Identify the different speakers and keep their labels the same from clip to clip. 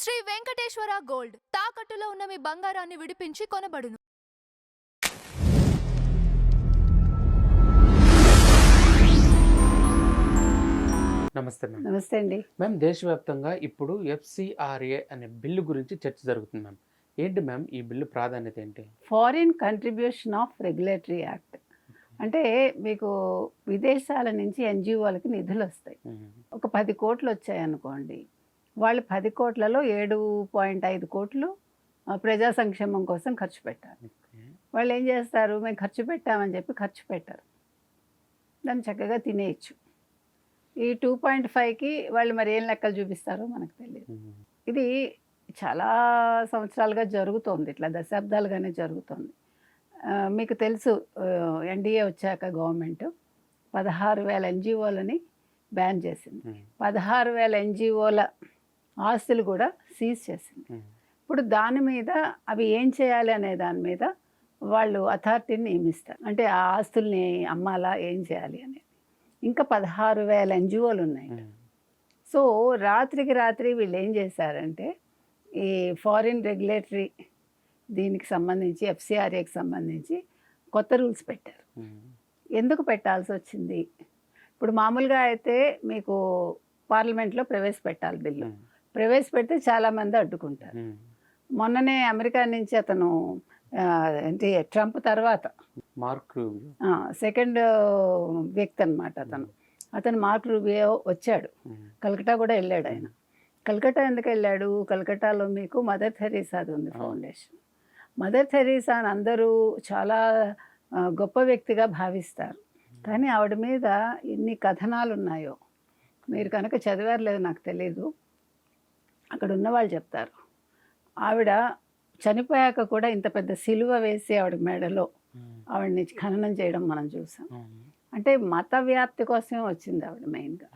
Speaker 1: Shri Venkateswara gold తాకట్టులో ఉన్న మీ బంగారాన్ని విడిపించి కొనబడును.
Speaker 2: నమస్తే మ్యామ్.
Speaker 3: నమస్తే అండి.
Speaker 2: మ్యామ్, దేశవ్యాప్తంగా ఇప్పుడు ఎఫ్సిఆర్ఏ అనే బిల్లు గురించి చర్చ జరుగుతుంది మ్యామ్. ఏంటి మ్యామ్ ఈ బిల్లు ప్రాధాన్యత ఏంటి?
Speaker 3: Foreign contribution of regulatory act అంటే మీకు విదేశాల నుంచి ఎన్జిఓలకి నిధులు వస్తాయి. ఒక 10 కోట్లు వచ్చాయనుకోండి, వాళ్ళు 10 కోట్లలో 7.5 కోట్లు ప్రజా సంక్షేమం కోసం ఖర్చు పెట్టాలి. వాళ్ళు ఏం చేస్తారు, మేము ఖర్చు పెట్టామని చెప్పి ఖర్చు పెట్టారు, దాన్ని చక్కగా తినేయచ్చు. ఈ 2.5కి వాళ్ళు మరి ఏం లెక్కలు చూపిస్తారో మనకు తెలియదు. ఇది చాలా సంవత్సరాలుగా జరుగుతోంది, ఇట్లా దశాబ్దాలుగానే జరుగుతోంది. మీకు తెలుసు, ఎన్డీఏ వచ్చాక గవర్నమెంట్ 16,000 ఎన్జిఓలని బ్యాన్ చేసింది. 16,000 ఎన్జిఓల ఆస్తులు కూడా సీజ్ చేసింది. ఇప్పుడు దాని మీద అవి ఏం చేయాలి అనే దాని మీద వాళ్ళు అథారిటీని నియమిస్తారు. అంటే ఆ ఆస్తుల్ని అమ్మాలా, ఏం చేయాలి అనేది. ఇంకా 16,000 ఎన్జిఓలు ఉన్నాయి. సో రాత్రికి రాత్రి వీళ్ళు ఏం చేశారంటే, ఈ ఫారిన్ రెగ్యులేటరీ దీనికి సంబంధించి ఎఫ్సిఆర్ఏకి సంబంధించి కొత్త రూల్స్ పెట్టారు. ఎందుకు పెట్టాల్సి వచ్చింది? ఇప్పుడు మామూలుగా అయితే మీకు పార్లమెంట్లో ప్రవేశపెట్టాలి బిల్లు. ప్రవేశపెడితే చాలామంది అడ్డుకుంటారు. మొన్ననే అమెరికా నుంచి అతను అంటే ట్రంప్ తర్వాత సెకండ్ వ్యక్తి అనమాట అతను మార్క్ రూబియో వచ్చాడు. కలకటా కూడా వెళ్ళాడు ఆయన. కలకటా ఎందుకు వెళ్ళాడు? కలకటాలో మీకు మదర్ థెరీసాది ఉంది ఫౌండేషన్. మదర్ థెరీసాని అందరూ చాలా గొప్ప వ్యక్తిగా భావిస్తారు. కానీ ఆవిడ మీద ఎన్ని కథనాలు ఉన్నాయో మీరు కనుక చదివారు లేదు నాకు తెలీదు, అక్కడ ఉన్నవాళ్ళు చెప్తారు. ఆవిడ చనిపోయాక కూడా ఇంత పెద్ద సిలువ వేసి ఆవిడ మెడలో ఆవిడని ఖననం చేయడం మనం చూసాం. అంటే మత వ్యాప్తి కోసమే వచ్చింది ఆవిడ మెయిన్గా.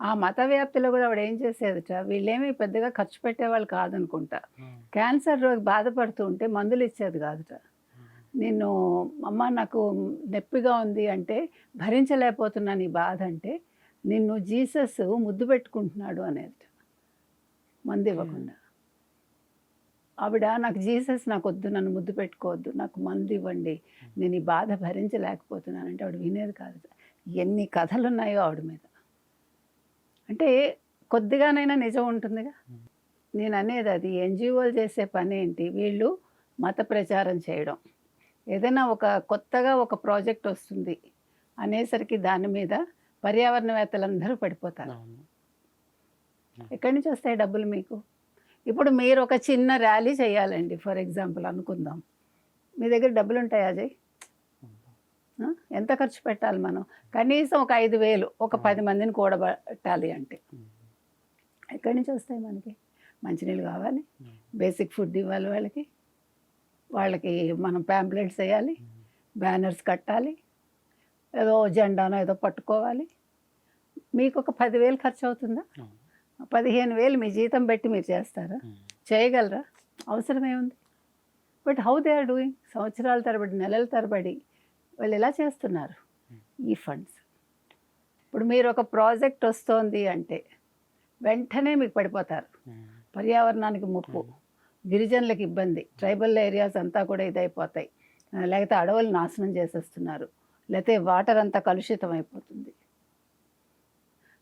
Speaker 3: ఆ మత వ్యాప్తిలో కూడా ఆవిడ ఏం చేసేదట, వీళ్ళేమీ పెద్దగా ఖర్చు పెట్టేవాళ్ళు కాదనుకుంటా. క్యాన్సర్ రోగి బాధపడుతూ ఉంటే మందులు ఇచ్చేది కాదుట. నిన్ను అమ్మ నాకు నొప్పిగా ఉంది అంటే, భరించలేకపోతున్నాను ఈ బాధ అంటే, నిన్ను జీసస్ ముద్దు పెట్టుకుంటున్నాడు అనేది, మందు ఇవ్వకుండా. ఆవిడ నాకు జీసస్ నాకు వద్దు, నన్ను ముద్దు పెట్టుకోవద్దు, నాకు మందు ఇవ్వండి, నేను ఈ బాధ భరించలేకపోతున్నాను అంటే ఆవిడ వినేది కాదు. ఎన్ని కథలు ఉన్నాయో ఆవిడ మీద. అంటే కొద్దిగానైనా నిజం ఉంటుందిగా. నేను అనేది అది, ఎన్జిఓలు చేసే పని ఏంటి, వీళ్ళు మత ప్రచారం చేయడం. ఏదైనా ఒక కొత్తగా ఒక ప్రాజెక్ట్ వస్తుంది అనేసరికి దాని మీద పర్యావరణవేత్తలందరూ పడిపోతారు. ఎక్కడి నుంచి వస్తాయి డబ్బులు మీకు? ఇప్పుడు మీరు ఒక చిన్న ర్యాలీ చేయాలండి, ఫర్ ఎగ్జాంపుల్ అనుకుందాం, మీ దగ్గర డబ్బులు ఉంటాయా అజయ్? ఎంత ఖర్చు పెట్టాలి మనం? కనీసం ఒక 5,000 ఒక 10 మందిని కూడబెట్టాలి అంటే ఎక్కడి నుంచి వస్తాయి మనకి? మంచినీళ్ళు కావాలి, బేసిక్ ఫుడ్ ఇవ్వాలి వాళ్ళకి మనం ప్యాంప్లెట్స్ వేయాలి, బ్యానర్స్ కట్టాలి, ఏదో జెండానో ఏదో పట్టుకోవాలి. మీకు ఒక 10,000 ఖర్చు అవుతుందా? 15,000 మీ జీతం పెట్టి మీరు చేస్తారా? చేయగలరా? అవసరమేముంది? But how they are doing? సంవత్సరాల తరబడి, నెలల తరబడి వాళ్ళు ఎలా చేస్తున్నారు ఈ ఫండ్స్. ఇప్పుడు మీరు ఒక ప్రాజెక్ట్ వస్తోంది అంటే వెంటనే మీకు పడిపోతారు. పర్యావరణానికి ముప్పు, గిరిజనులకు ఇబ్బంది, ట్రైబల్ ఏరియాస్ అంతా కూడా ఇదైపోతాయి, లేకపోతే అడవులు నాశనం చేసేస్తున్నారు, లేకపోతే వాటర్ అంతా కలుషితం అయిపోతుంది.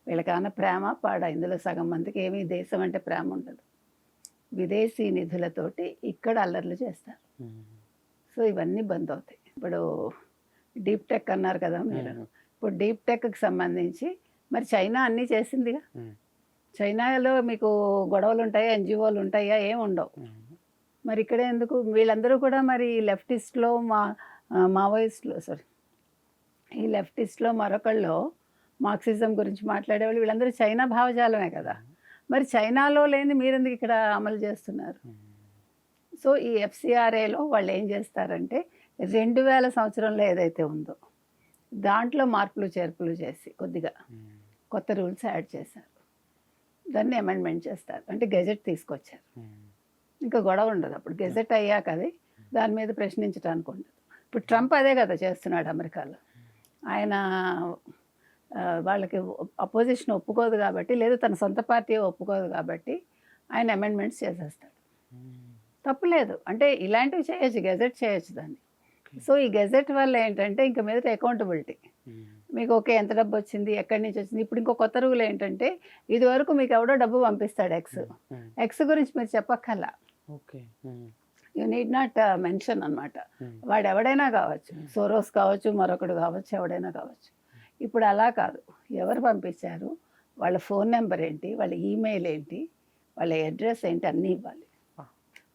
Speaker 3: వీళ్ళకన్నా ప్రేమ పాడ? ఇందులో సగం మందికి ఏమీ దేశం అంటే ప్రేమ ఉండదు. విదేశీ నిధులతోటి ఇక్కడ అల్లర్లు చేస్తారు. సో ఇవన్నీ బంద్ అవుతాయి. ఇప్పుడు డీప్ టెక్ అన్నారు కదా మీరు. ఇప్పుడు డీప్ టెక్కి సంబంధించి మరి చైనా అన్నీ చేసిందిగా. చైనాలో మీకు గొడవలు ఉంటాయా, ఎన్జిఓలు ఉంటాయా? ఏమి ఉండవు. మరి ఇక్కడ ఎందుకు? వీళ్ళందరూ కూడా మరి లెఫ్టిస్ట్లో మావోయిస్ట్లో ఈ లెఫ్టిస్ట్లో మరొకళ్ళు మార్క్సిజం గురించి మాట్లాడేవాళ్ళు, వీళ్ళందరూ చైనా భావజాలమే కదా. మరి చైనాలో లేని మీరెందుకు ఇక్కడ అమలు చేస్తున్నారు? సో ఈ ఎఫ్సిఆర్ఏలో వాళ్ళు ఏం చేస్తారంటే 2000 సంవత్సరంలో ఏదైతే ఉందో దాంట్లో మార్పులు చేర్పులు చేసి కొద్దిగా కొత్త రూల్స్ యాడ్ చేశారు. దాన్ని అమెండ్మెంట్ చేస్తారు, అంటే గెజెట్ తీసుకొచ్చారు. ఇంకా గొడవ ఉండదు అప్పుడు. గెజెట్ అయ్యాక అది దాని మీద ప్రశ్నించడానికి ఉండదు. ఇప్పుడు ట్రంప్ అదే కదా చేస్తున్నాడు అమెరికాలో. ఆయన వాళ్ళకి అపోజిషన్ ఒప్పుకోదు కాబట్టి, లేదు తన సొంత పార్టీ ఒప్పుకోదు కాబట్టి ఆయన అమెండ్మెంట్స్ చేసేస్తాడు. తప్పులేదు, అంటే ఇలాంటివి చేయొచ్చు, గెజెట్ చేయొచ్చు దాన్ని. సో ఈ గెజెట్ వల్ల ఏంటంటే ఇంక మీదట అకౌంటబిలిటీ. మీకు ఓకే ఎంత డబ్బు వచ్చింది, ఎక్కడి నుంచి వచ్చింది. ఇప్పుడు ఇంకో కొత్త రూల్ ఏంటంటే ఇది వరకు మీకు ఎవడో డబ్బు పంపిస్తాడు ఎక్స్ గురించి మీరు చెప్పక్కర్లా,
Speaker 2: okay.
Speaker 3: You need not mention అనమాట. వాడు ఎవడైనా కావచ్చు, సోరోస్ కావచ్చు, మరొకడు కావచ్చు, ఎవడైనా కావచ్చు. ఇప్పుడు అలా కాదు, ఎవరు పంపించారు, వాళ్ళ ఫోన్ నెంబర్ ఏంటి, వాళ్ళ ఈమెయిల్ ఏంటి, వాళ్ళ అడ్రస్ ఏంటి, అన్నీ ఇవ్వాలి.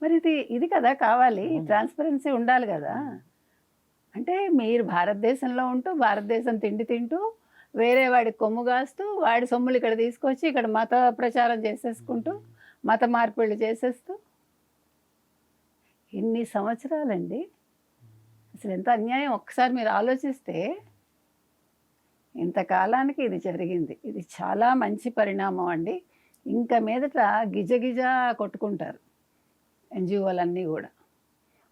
Speaker 3: మరి ఇది కదా కావాలి, ట్రాన్స్పరెన్సీ ఉండాలి కదా. అంటే మీరు భారతదేశంలో ఉంటూ భారతదేశం తిండి తింటూ వేరే వాడి కొమ్ము కాస్తూ వాడి సొమ్ములు ఇక్కడ తీసుకొచ్చి ఇక్కడ మత ప్రచారం చేసేసుకుంటూ మత మార్పిళ్ళు చేసేస్తూ ఎన్ని సంవత్సరాలండి, అసలు ఎంత అన్యాయం ఒక్కసారి మీరు ఆలోచిస్తే. ఇంతకాలానికి ఇది జరిగింది, ఇది చాలా మంచి పరిణామం అండి. ఇంకా మీదట గిజగిజ కొట్టుకుంటారు ఎన్జిఓలన్నీ కూడా.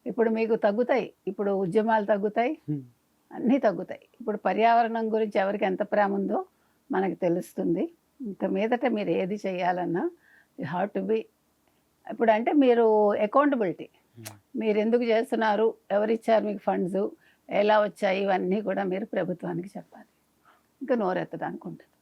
Speaker 3: ఇప్పుడు మీకు తగ్గుతాయి, ఇప్పుడు ఉద్యమాలు తగ్గుతాయి, అన్నీ తగ్గుతాయి. ఇప్పుడు పర్యావరణం గురించి ఎవరికి ఎంత ప్రేమ ఉందో మనకు తెలుస్తుంది. ఇంకా మీదట మీరు ఏది చేయాలన్నా యూ హ్యావ్ టు బి, ఇప్పుడు అంటే మీరు అకౌంటబిలిటీ, మీరు ఎందుకు చేస్తున్నారు, ఎవరిచ్చారు మీకు ఫండ్స్, ఎలా వచ్చాయి, ఇవన్నీ కూడా మీరు ప్రభుత్వానికి చెప్పాలి. ఇంకా నోరెత్తడానికి ఉంటుంది.